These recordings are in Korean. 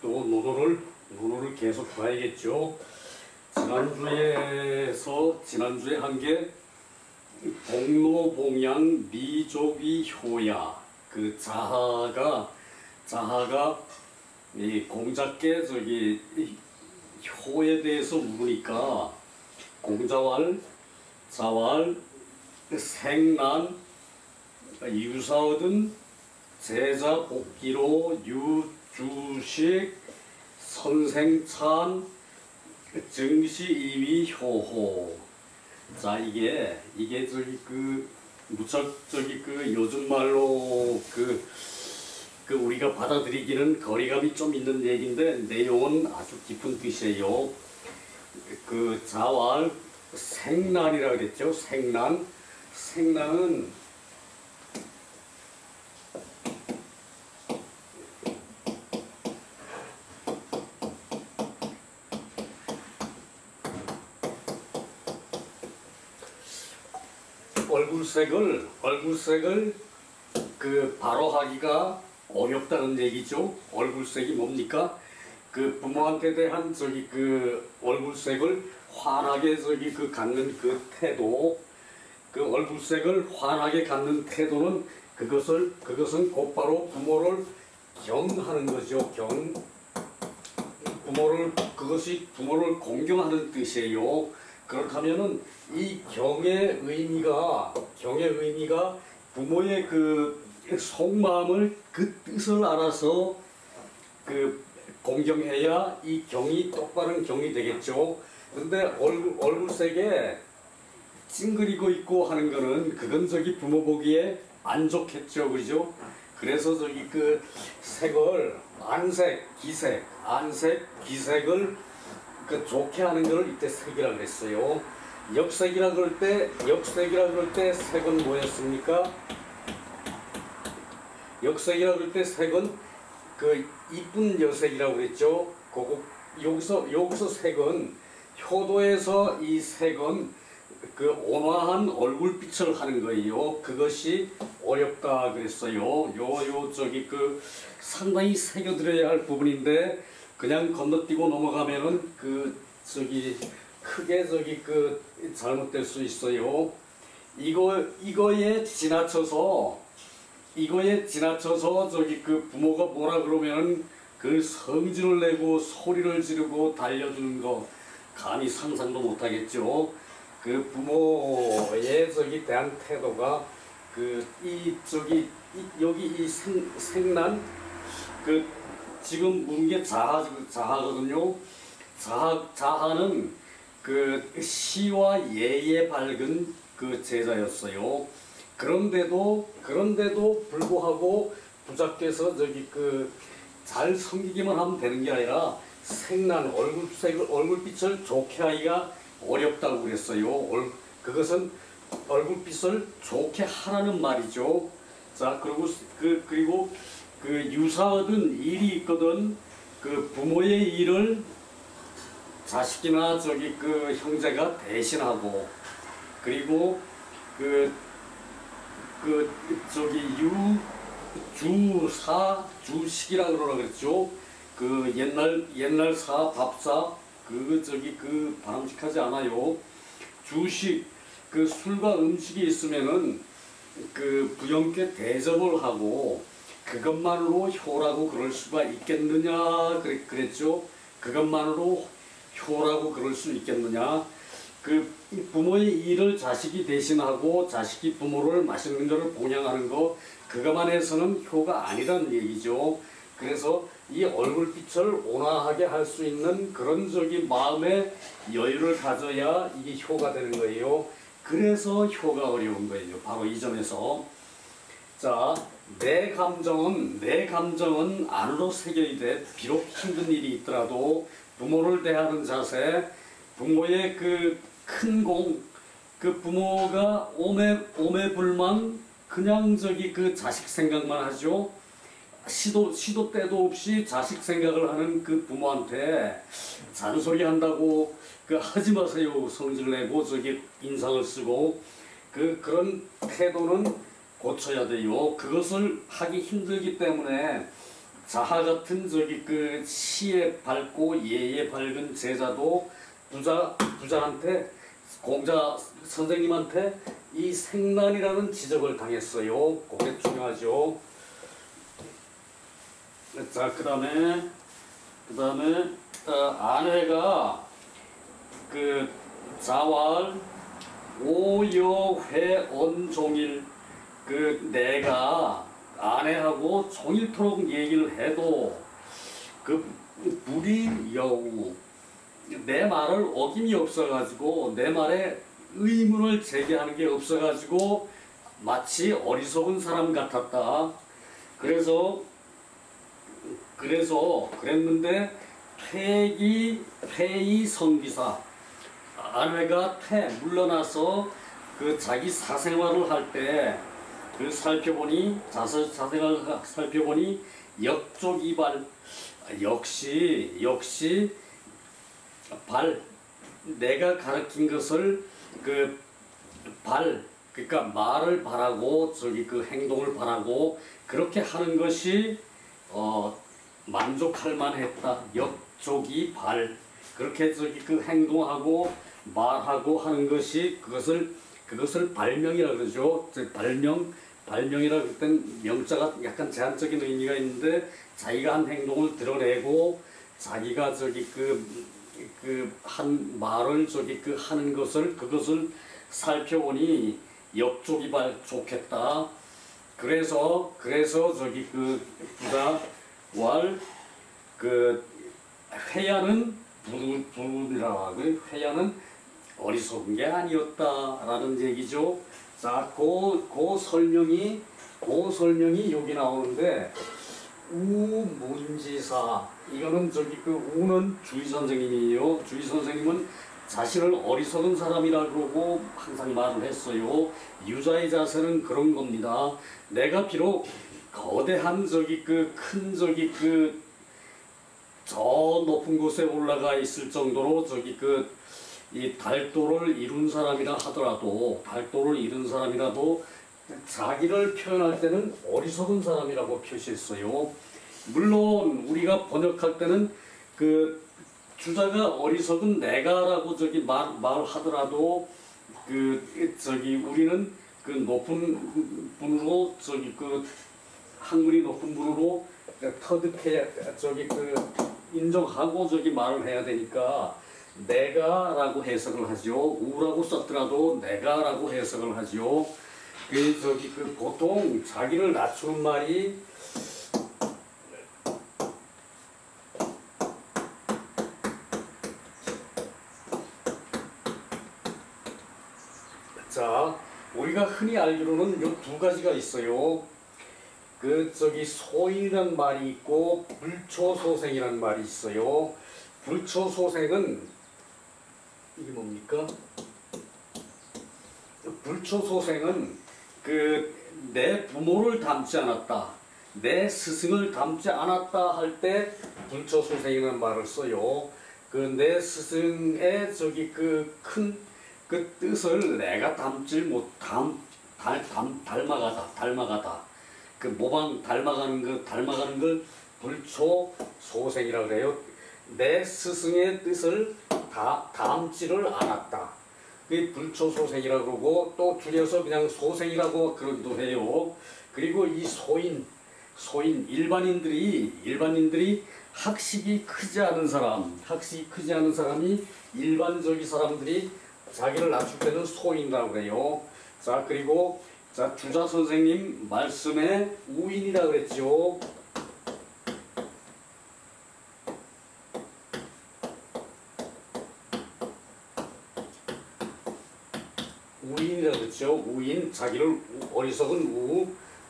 또 논어를 계속 봐야겠죠. 지난주에 한 게 복로봉양 미족이 효야. 그 자하가 이 공자께 저기 효에 대해서 물으니까 공자왈, 자왈, 생난, 유사 얻은 제자 복기로 유주식 선생찬 증시 이위 효호. 자, 이게 저기 무척 저기 요즘 말로 우리가 받아들이기는 거리감이 좀 있는 얘기인데 내용은 아주 깊은 뜻이에요. 자왈 생난이라 그랬죠. 생난은 얼굴색을 바로 하기가 어렵다는 얘기죠. 얼굴색이 뭡니까? 부모한테 대한 얼굴색을 환하게 갖는 태도, 얼굴색을 환하게 갖는 태도는 그것은 곧바로 부모를 경하는 거죠. 그것이 부모를 공경하는 뜻이에요. 그렇다면은 이 경의 의미가 부모의 속마음을 뜻을 알아서 공경해야 이 경이 똑바른 경이 되겠죠. 근데 얼굴색에 찡그리고 있고 하는 거는 그건 부모 보기에 안 좋겠죠. 그죠? 그래서 색을 안색, 기색을 좋게 하는 걸 이때 색이라 그랬어요. 역색이라 그럴 때 색은 뭐였습니까? 역색이라 그럴 때 색은 이쁜 여색이라고 그랬죠. 여기서 색은 효도에서 이 색은 온화한 얼굴빛을 하는 거예요. 그것이 어렵다 그랬어요. 상당히 새겨들어야 할 부분인데 그냥 건너뛰고 넘어가면은 크게 잘못될 수 있어요. 이거에 지나쳐서 부모가 뭐라 그러면은 성질을 내고 소리를 지르고 달려드는 거 감히 상상도 못하겠죠. 부모에 대한 태도가 여기 이 생난 지금 묻은 게 자하거든요. 자하는 시와 예에 밝은 제자였어요. 그런데도 불구하고 부자께서 잘 섬기기만 하면 되는 게 아니라 생난 얼굴빛을 좋게 하기가 어렵다고 그랬어요. 그것은 얼굴빛을 좋게 하라는 말이죠. 자, 그리고 유사 얻은 일이 있거든. 부모의 일을 자식이나 형제가 대신하고, 그리고 주식이라 그러라 그랬죠. 옛날 밥사 바람직하지 않아요. 주식 술과 음식이 있으면은 부영께 대접을 하고 그것만으로 효라고 그럴 수가 있겠느냐 그랬죠. 그것만으로 효라고 그럴 수 있겠느냐. 부모의 일을 자식이 대신하고 자식이 부모를 맛있는 것을 봉양하는 거 그것만 해서는 효가 아니라는 얘기죠. 그래서 이 얼굴빛을 온화하게 할 수 있는 그런 마음의 여유를 가져야 이게 효가 되는 거예요. 그래서 효가 어려운 거예요. 바로 이 점에서. 자, 내 감정은 안으로 새겨야 돼. 비록 힘든 일이 있더라도 부모를 대하는 자세, 부모의 큰 공, 부모가 오매불망 그냥 자식 생각만 하죠. 시도 때도 없이 자식 생각을 하는 부모한테 잔소리 한다고 하지 마세요. 성질 내고 인상을 쓰고 그런 태도는 고쳐야 돼요. 그것을 하기 힘들기 때문에 자하 같은 저기 그 시에 밝고 예에 밝은 제자도 부자한테 공자 선생님한테 이 생난이라는 지적을 당했어요. 그게 중요하죠. 자, 그다음에 안회가 그 자왈 오여회 온종일 그 내가 아내하고 종일토록 얘기를 해도 그 불이 여우 내 말을 어김이 없어가지고 내 말에 의문을 제기하는 게 없어가지고 마치 어리석은 사람 같았다. 그랬는데 퇴이 성기사 아내가 물러나서 그 자기 사생활을 할 때 그 사생활 살펴보니 역족이발 역시 내가 가르친 것을 그러니까 말을 바라고 저기 그 행동을 바라고 그렇게 하는 것이 만족할 만했다. 역족이 그렇게 저기 그 행동하고 말하고 하는 것이 그것을 발명이라 그러죠. 발명이라 그럴 땐 명자가 약간 제한적인 의미가 있는데 자기가 한 행동을 드러내고 자기가 저기 한 말을 저기 하는 그것을 살펴보니 역족이 좋겠다. 그래서 저기 부자왈 회야는 부르니라 회야는 어리석은 게 아니었다라는 얘기죠. 자, 그 설명이 여기 나오는데 우문지사 이거는 저기 우는 주의 선생님이에요. 주의 선생님은 자신을 어리석은 사람이라 그러고 항상 말을 했어요. 유자의 자세는 그런 겁니다. 내가 비록 거대한 저기 큰 저기 저 높은 곳에 올라가 있을 정도로 저기 이 달도를 이룬 사람이라 하더라도 자기를 표현할 때는 어리석은 사람이라고 표시했어요. 물론 우리가 번역할 때는 주자가 어리석은 내가라고 저기 말하더라도 우리는 높은 분으로 학문이 높은 분으로 터득해 인정하고 말을 해야 되니까 내가라고 해석을 하죠. 우라고 썼더라도 내가라고 해석을 하죠. 보통 자기를 낮추는 말이 자, 우리가 흔히 알기로는 요 두 가지가 있어요. 소인이란 말이 있고 불초소생이란 말이 있어요. 불초소생은 이게 뭡니까? 불초소생은 내 부모를 닮지 않았다, 내 스승을 닮지 않았다 할 때 불초소생이라는 말을 써요. 내 스승의 큰 뜻을 내가 닮아가다. 모방 닮아가는 걸 불초소생이라고 해요. 내 스승의 뜻을 닮지를 않았다. 그게 불초소생이라고 그러고 또 줄여서 그냥 소생이라고 그러기도 해요. 그리고 이 소인 일반인들이 학식이 크지 않은 사람이 일반적인 사람들이 자기를 낮출 때는 소인이라고 그래요. 자, 그리고 주자 선생님 말씀에 우인이라고 그랬죠. 우인이라고 그랬죠. 우인, 자기를 어리석은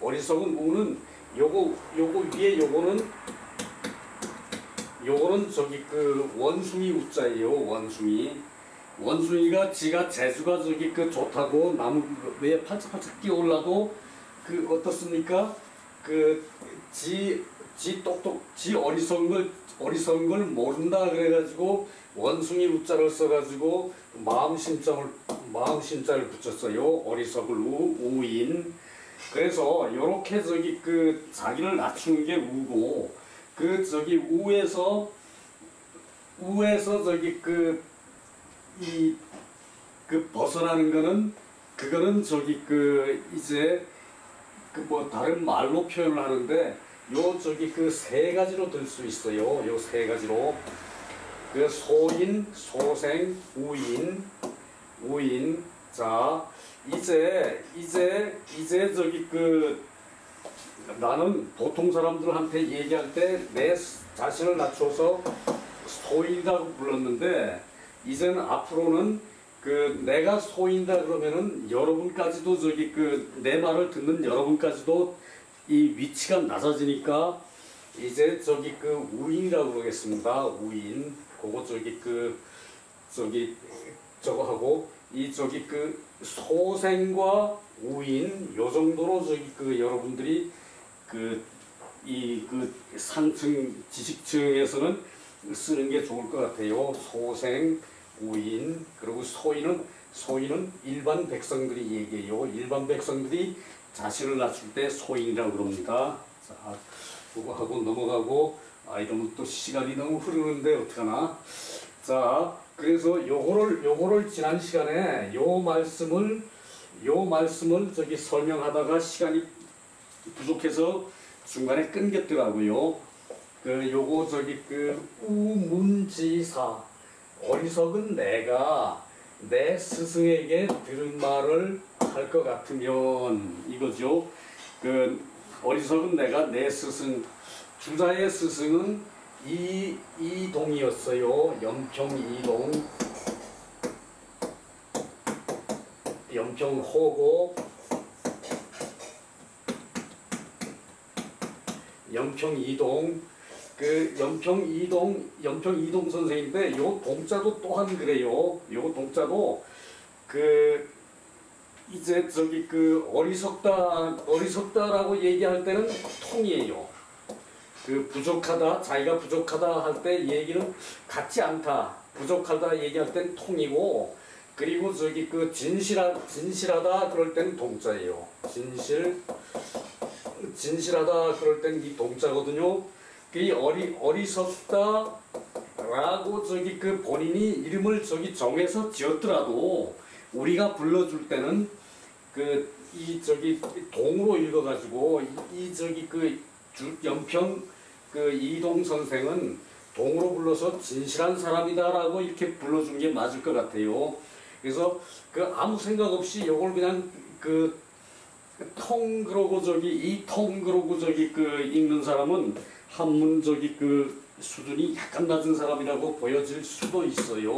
우는 요거 위에 요거는 원숭이 우자예요. 원숭이가 지가 재주가 좋다고 나무 위에 팔짝팔짝 뛰어올라도 어떻습니까? 지 어리석은 걸 모른다 그래가지고 원숭이 우자를 써가지고 마음심자를 붙였어요. 어리석을 우인. 그래서 요렇게 자기를 낮추는 게 우고, 그 저기 우에서 저기 그 벗어나는 거는 그거는 저기 이제 뭐 다른 말로 표현을 하는데 요 저기 세 가지로 들 수 있어요. 요 세 가지로 그 소인, 소생, 우인. 자 이제 저기 나는 보통 사람들한테 얘기할 때 내 자신을 낮춰서 소인이라고 불렀는데 이제는 앞으로는 내가 소인이다 그러면은 여러분까지도 저기 내 말을 듣는 여러분까지도 이 위치가 낮아지니까 이제 저기 우인이라고 그러겠습니다. 우인. 그거 저기 저거 하고 이 저기 소생과 우인 요 정도로 저기 여러분들이 상층 지식층에서는 쓰는 게 좋을 것 같아요. 소생, 우인, 그리고 소인은 일반 백성들이 얘기해요. 일반 백성들이 자신을 낮출 때 소인이라고 그럽니다. 자, 그거 하고 넘어가고 이러면 또 시간이 너무 흐르는데 어떡하나. 자, 그래서 요거를 지난 시간에 요 말씀을 저기 설명하다가 시간이 부족해서 중간에 끊겼더라고요. 요거 저기 우문지사 어리석은 내가 내 스승에게 들은 말을 할 것 같으면 이거죠. 어리석은 내가 내 스승 주자의 스승은 이동이었어요. 연평호고 연평이동 연평이동 선생인데 요 동자도 또한 그래요. 요 동자도 이제 저기 어리석다라고 얘기할 때는 통이에요. 부족하다, 자기가 부족하다 할 때 얘기는 같지 않다. 부족하다 얘기할 땐 통이고, 그리고 저기 진실하다 그럴 땐 동자예요. 진실하다 그럴 땐 이 동자거든요. 이 어리석다라고 저기 본인이 이름을 저기 정해서 지었더라도 우리가 불러줄 때는 이 저기 동으로 읽어가지고 이 저기 연평 이동 선생은 동으로 불러서 진실한 사람이다라고 이렇게 불러준 게 맞을 것 같아요. 그래서 아무 생각 없이 요걸 그냥 통 그러고 저기 이통 그러고 저기 읽는 사람은 한문 저기 수준이 약간 낮은 사람이라고 보여질 수도 있어요.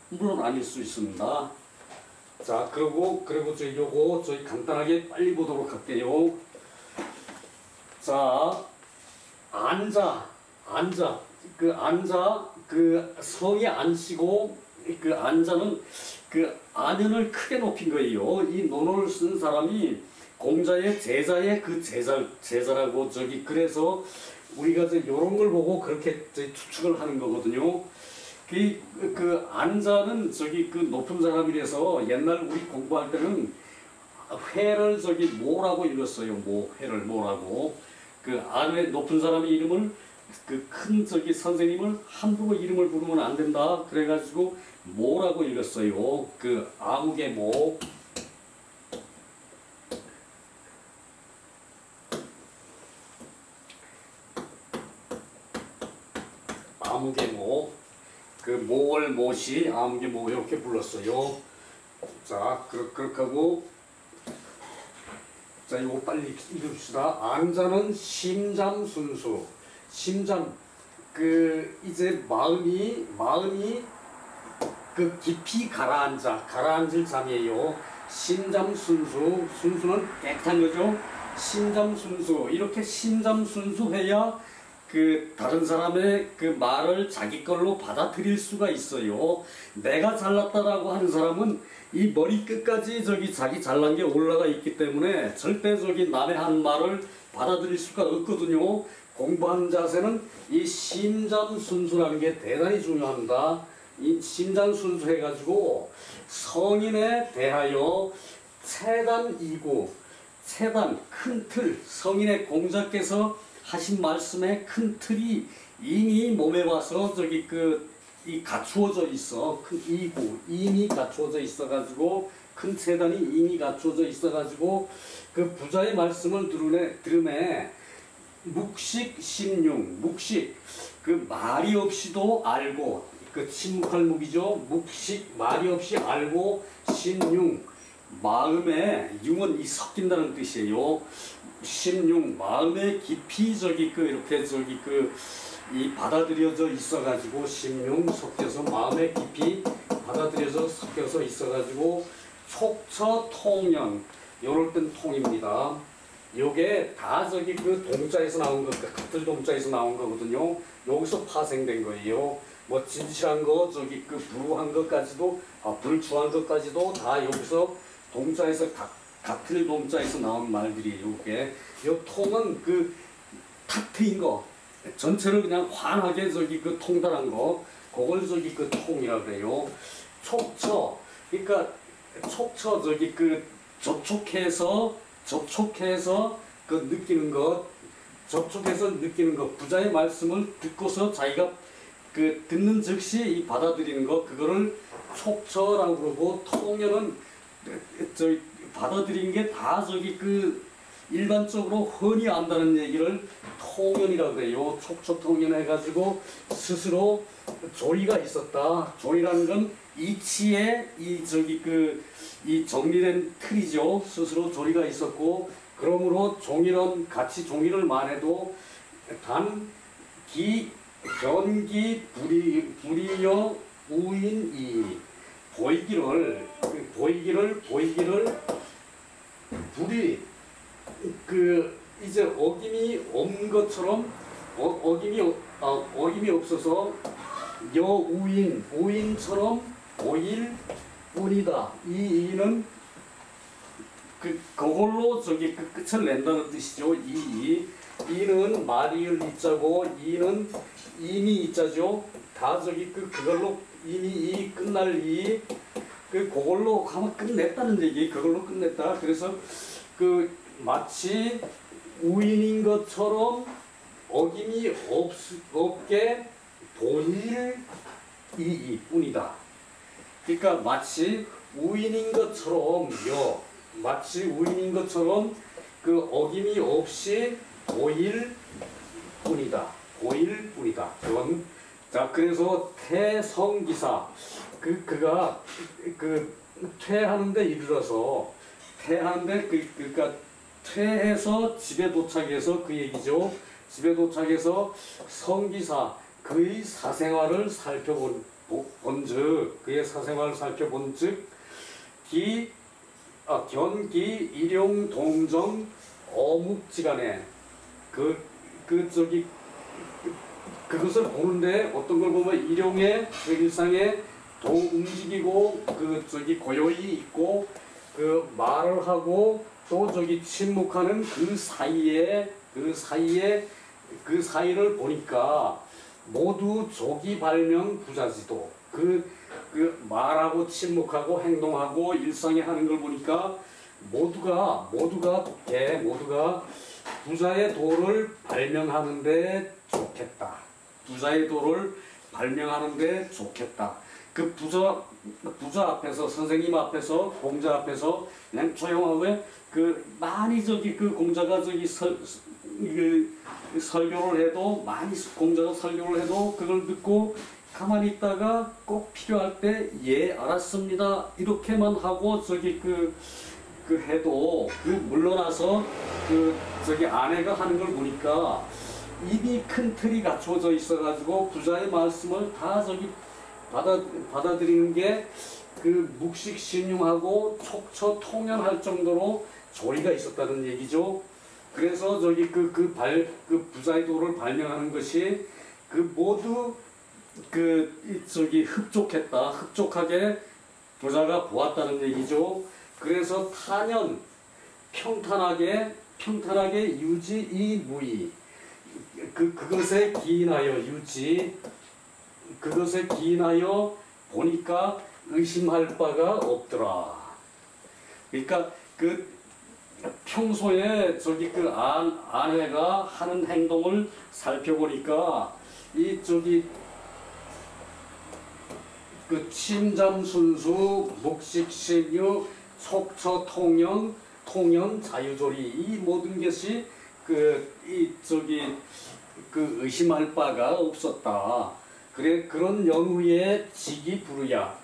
물론 아닐 수 있습니다. 자, 그리고 요거 저희 간단하게 빨리 보도록 할게요. 자, 안자, 성에 안시고 안자는 안연을 크게 높인 거예요. 이 논어를 쓴 사람이 공자의 제자의 제자라고 그래서 우리가 요런 걸 보고 그렇게 추측을 하는 거거든요. 안자는 높은 사람이라서 옛날 우리 공부할 때는 회를 뭐라고 읽었어요. 회를 뭐라고. 안에 높은 사람의 이름을 큰 선생님을 함부로 이름을 부르면 안 된다. 그래가지고 뭐라고 읽었어요. 아무개 뭐. 아무개 뭐. 모월 모시 아무개 뭐 이렇게 불렀어요. 자, 그렇게 하고 자, 이거 빨리 읽읍시다. 안자는 심잠순수. 심잠 이제 마음이 깊이 가라앉을 잠이에요. 심잠순수. 순수는 깨끗한 거죠. 심잠순수. 이렇게 심잠순수해야 다른 사람의 말을 자기 걸로 받아들일 수가 있어요. 내가 잘났다라고 하는 사람은 이 머리 끝까지 자기 잘난 게 올라가 있기 때문에 절대 남의 하는 말을 받아들일 수가 없거든요. 공부하는 자세는 이 심잠순수라는 게 대단히 중요합니다. 이 심잠순수해가지고 성인에 대하여 체단이구, 체단 큰 틀, 성인의 공자께서 하신 말씀의 큰 틀이 이미 몸에 와서 저기 이 갖추어져 있어. 큰 이구 이미 갖추어져 있어가지고 큰 재단이 이미 갖추어져 있어가지고 그 부자의 말씀을 들으매 묵식 심융 묵식 그 말이 없이도 알고 그 침묵할 묵이죠. 묵식 말이 없이 알고 심융 마음에 융은 이 섞인다는 뜻이에요. 심융 마음에 깊이 이렇게 이 받아들여져 있어가지고 심융 섞여서 마음에 깊이 받아들여져 섞여서 있어가지고 촉처 통연 요럴 땐 통입니다. 요게 다 동자에서 나온 거 같은 동자에서 나온 거거든요. 여기서 파생된 거예요. 뭐 진실한 거 불우한 것까지도 불주한 것까지도 다 여기서 동자에서 같은 동자에서 나온 말들이에요. 요게 요 통은 탁 트인 거 전체를 그냥 환하게 통달한 거 그걸 통이라 그래요. 촉처 그러니까 촉처 접촉해서 느끼는 것 접촉해서 느끼는 것 부자의 말씀을 듣고서 자기가 듣는 즉시 받아들이는 것 그거를 촉처라고 그러고 통연은 받아들이는 게 다 일반적으로 흔히 안다는 얘기를 통연이라고 그래요. 촉처통연 해가지고 스스로 조리가 있었다. 조리라는 건 이치에 이 정리된 틀이죠. 스스로 조리가 있었고 그러므로 종일은 같이 종일을 말해도 단기 견기 불이여 우인이 보이기를 불이 이제 어김이 없는 것처럼 어김이 없어서 우인처럼 보일 뿐이다. 이 이는 그걸로 끝을 낸다는 뜻이죠. 이는 말이을 이자고 이는 이미 이자죠. 다 그걸로 이미 이 끝날 그걸로 하면 끝냈다는 얘기. 그걸로 끝냈다. 그래서 마치 우인인 것처럼 어김이 없게 보일 이 뿐이다. 그러니까 마치 우인인 것처럼요. 마치 우인인 것처럼 어김이 없이 보일 뿐이다. 보일 뿐이다. 그건 자 그래서 태성기사 그가 퇴하는데 이르러서 퇴하는데 그러니까 퇴해서 집에 도착해서 그 얘기죠. 집에 도착해서 성기사 그의 사생활을 살펴본즉 그의 사생활을 살펴본즉 견기 일용 동정 어묵지간에 그것을 보는데 어떤 걸 보면 일용의 일상에 움직이고 고요히 있고 말을 하고 또 침묵하는 그 사이를 보니까 모두 조기 발명 부자지도 말하고 침묵하고 행동하고 일상에 하는 걸 보니까 모두가 부자의 도를 발명하는데 좋겠다. 부자의 도를 발명하는데 좋겠다. 그 부자 앞에서 선생님 앞에서 공자 앞에서 그냥 조용하고 많이 공자가 설교를 해도 많이 공자가 설교를 해도 그걸 듣고 가만히 있다가 꼭 필요할 때 예 알았습니다 이렇게만 하고 해도 물러나서 아내가 하는 걸 보니까 입이 큰 틀이 갖춰져 있어가지고 부자의 말씀을 다 받아들이는 게 묵식신용하고 촉처 통연할 정도로 조리가 있었다는 얘기죠. 그래서 부자의 도를 발명하는 것이 모두 흡족하게 부자가 보았다는 얘기죠. 그래서 탄연 평탄하게 유지 이 무의 그것에 기인하여 그것에 기인하여 보니까 의심할 바가 없더라. 그러니까 평소에 저기 그 아내가 하는 행동을 살펴보니까 이 저기 그 침잠순수, 묵식식유, 속처 통영, 통연 자유조리 이 모든 것이 이 저기 그 의심할 바가 없었다. 그래 그런 연후에 직이 부르야.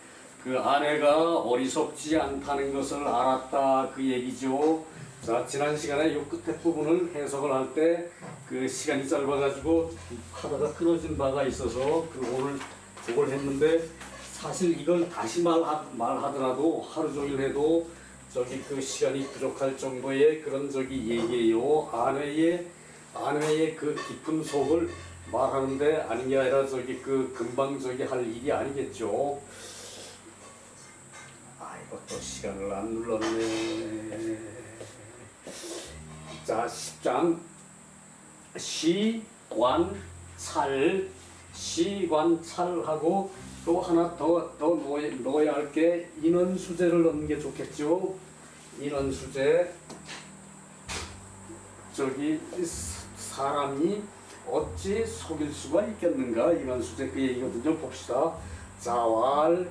그 아내가 어리석지 않다는 것을 알았다 그 얘기죠. 자 지난 시간에 요 끝에 부분을 해석을 할 때 그 시간이 짧아가지고 하다가 끊어진 바가 있어서 그 오늘 그걸 했는데 사실 이걸 다시 말하더라도 하루 종일 해도 저기 그 시간이 부족할 정도의 그런 저기 얘기예요. 아내의 그 깊은 속을 말하는데 아닌 게 아니라 저기 그 금방 저기 할 일이 아니겠죠. 아이고 또 시간을 안 눌렀네. 자 10장 시관찰하고 또 하나 더 넣어야 할 게 인원수재를 넣는 게 좋겠죠. 인원수재 저기 사람이 어찌 속일 수가 있겠는가 인원수재 그 얘기거든요. 봅시다. 자왈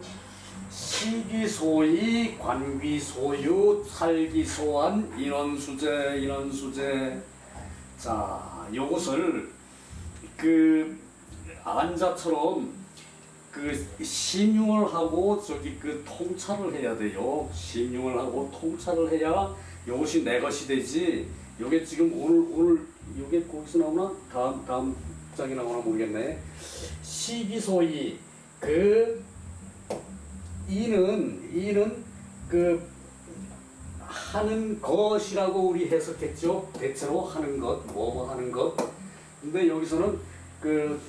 시기소이 관귀소유 찰기소한 인원수재 자 요것을 그 안자처럼 그 신용을 하고 저기 그 통찰을 해야 돼요. 신용을 하고 통찰을 해야 요것이 내 것이 되지. 요게 지금 오늘 요게 거기서 나오나 다음 장에 나오나 모르겠네. 시기소이 그 이는 그 하는 것이라고 우리 해석했죠. 대체로 하는 것, 뭐뭐 하는 것. 근데 여기서는 그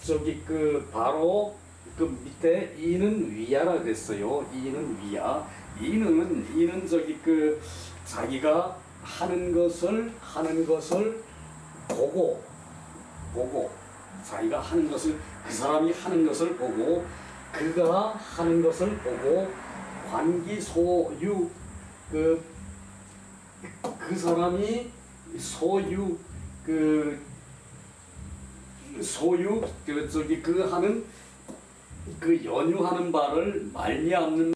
저기 그 바로 그 밑에 이는 위야라 그랬어요. 이는 위야. 이는 저기 그 자기가 하는 것을 보고 자기가 하는 것을 그 사람이 하는 것을 보고 그가 하는 것을 보고 관기소유 그 사람이 소유 저기 그 하는 그 연유하는 바를 말미암는